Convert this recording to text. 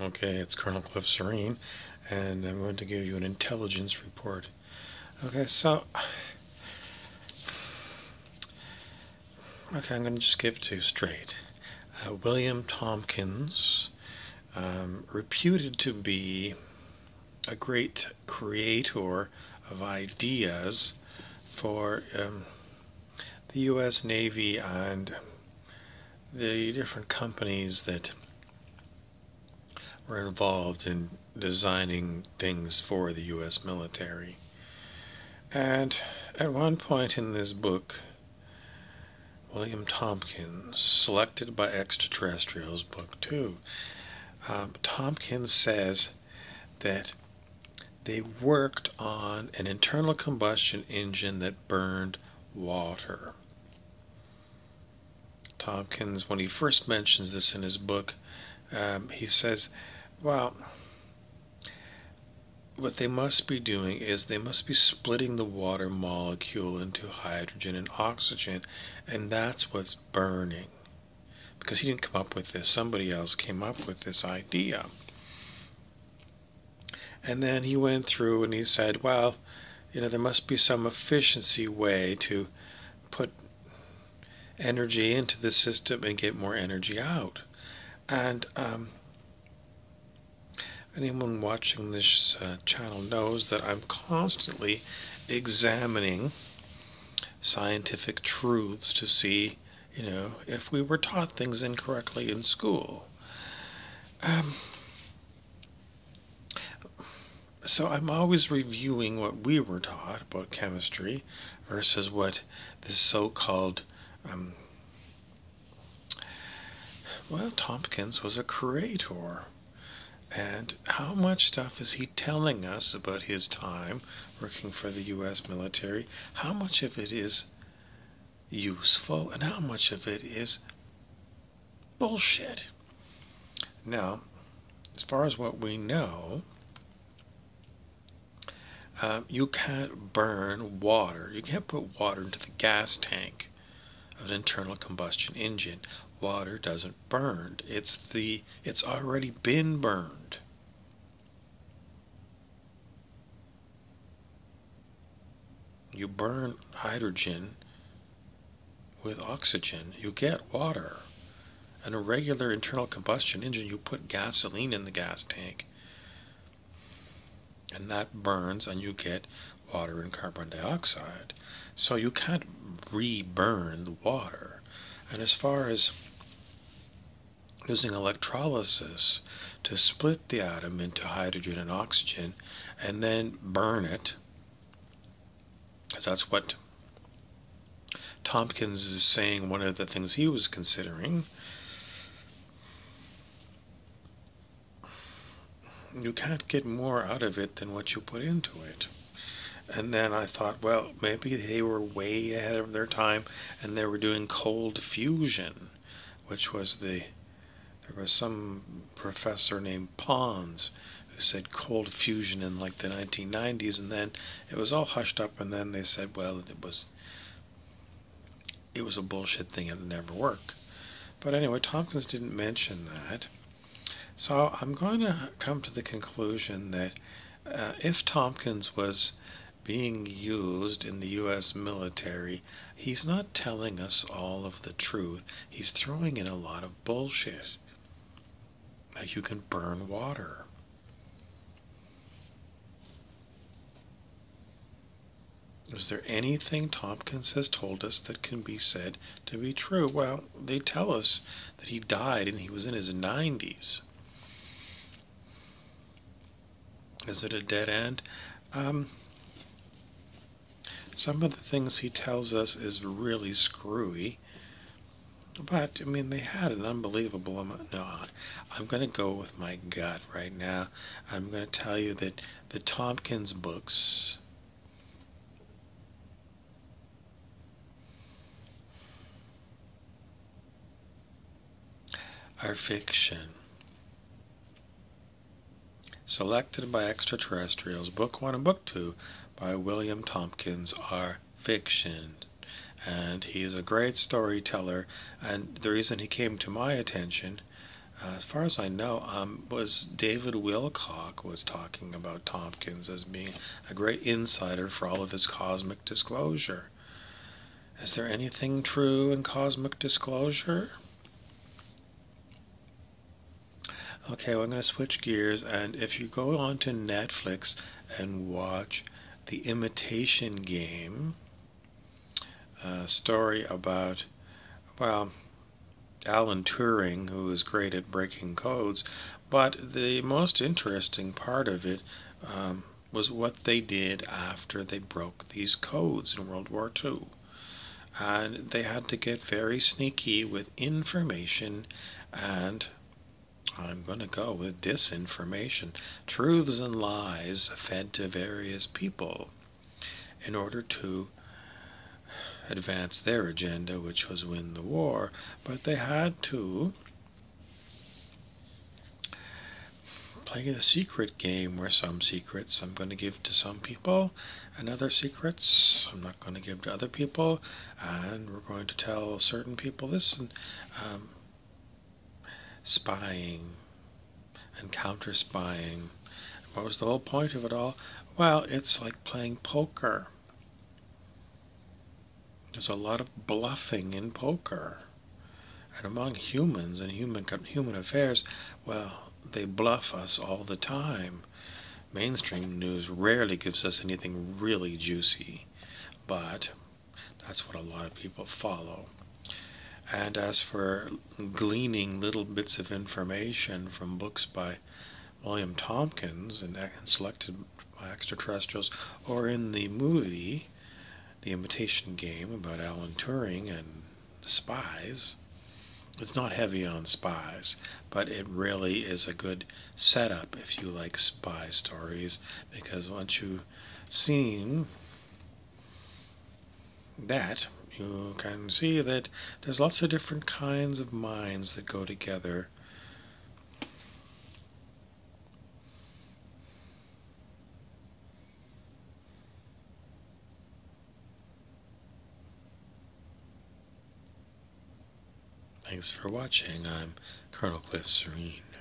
Okay, it's Colonel Cliff Serene, and I'm going to give you an intelligence report. Okay, I'm going to just give it to you straight. William Tompkins, reputed to be a great creator of ideas for the U.S. Navy and the different companies that were involved in designing things for the U.S. military. And at one point in this book, William Tompkins, Selected by Extraterrestrials, Book 2, Tompkins says that they worked on an internal combustion engine that burned water. Tompkins, when he first mentions this in his book, he says, well, what they must be doing is they must be splitting the water molecule into hydrogen and oxygen, and that's what's burning. Because he didn't come up with this, somebody else came up with this idea. And then he went through and he said, well, there must be some efficiency way to put energy into the system and get more energy out. And anyone watching this channel knows that I'm constantly examining scientific truths to see, if we were taught things incorrectly in school. So I'm always reviewing what we were taught about chemistry versus what this so-called Tompkins was a creator. And how much stuff is he telling us about his time working for the U.S. military? How much of it is useful and how much of it is bullshit? Now, as far as what we know, you can't burn water. You can't put water into the gas tank of an internal combustion engine. Water doesn't burn. It's already been burned. You burn hydrogen with oxygen, you get water. In a regular internal combustion engine, you put gasoline in the gas tank, and that burns, and you get water and carbon dioxide. So you can't re-burn the water. And as far as using electrolysis to split the atom into hydrogen and oxygen and then burn it, because that's what Tompkins is saying one of the things he was considering, you can't get more out of it than what you put into it. And then I thought, well, maybe they were way ahead of their time and they were doing cold fusion, which was there was some professor named Pons who said cold fusion in like the 1990s, and then it was all hushed up, and then they said, well, it was a bullshit thing and it never worked. But anyway, Tompkins didn't mention that. So I'm going to come to the conclusion that if Tompkins was being used in the U.S. military, he's not telling us all of the truth. He's throwing in a lot of bullshit. Like you can burn water. Is there anything Tompkins has told us that can be said to be true? Well, they tell us that he died and he was in his 90s. Is it a dead end? Some of the things he tells us is really screwy. But, they had an unbelievable amount. No, I'm going to go with my gut right now. I'm going to tell you that the Tompkins books are fiction. Selected by Extraterrestrials, Book 1 and Book 2 by William Tompkins are fiction. And he is a great storyteller, and the reason he came to my attention As far as I know, was David Wilcock was talking about Tompkins as being a great insider for all of his cosmic disclosure. Is there anything true in cosmic disclosure? Okay, well, I'm going to switch gears, and if you go on to Netflix and watch The Imitation Game, a story about, well, Alan Turing, who is great at breaking codes, but the most interesting part of it was what they did after they broke these codes in World War II. And they had to get very sneaky with information, and I'm going to go with disinformation, truths and lies fed to various people in order to advance their agenda, which was win the war. But they had to play the secret game, where some secrets I'm going to give to some people and other secrets I'm not going to give to other people, and we're going to tell certain people this, and spying and counter-spying. What was the whole point of it all? Well, it's like playing poker. There's a lot of bluffing in poker. And among humans and human affairs, well, they bluff us all the time. Mainstream news rarely gives us anything really juicy, but that's what a lot of people follow. And as for gleaning little bits of information from books by William Tompkins and selected by extraterrestrials, or in the movie The Imitation Game about Alan Turing and the spies, it's not heavy on spies, but it really is a good setup if you like spy stories, because once you've seen that, you can see that there's lots of different kinds of minds that go together. Thanks for watching. I'm Colonel Cliff Serene.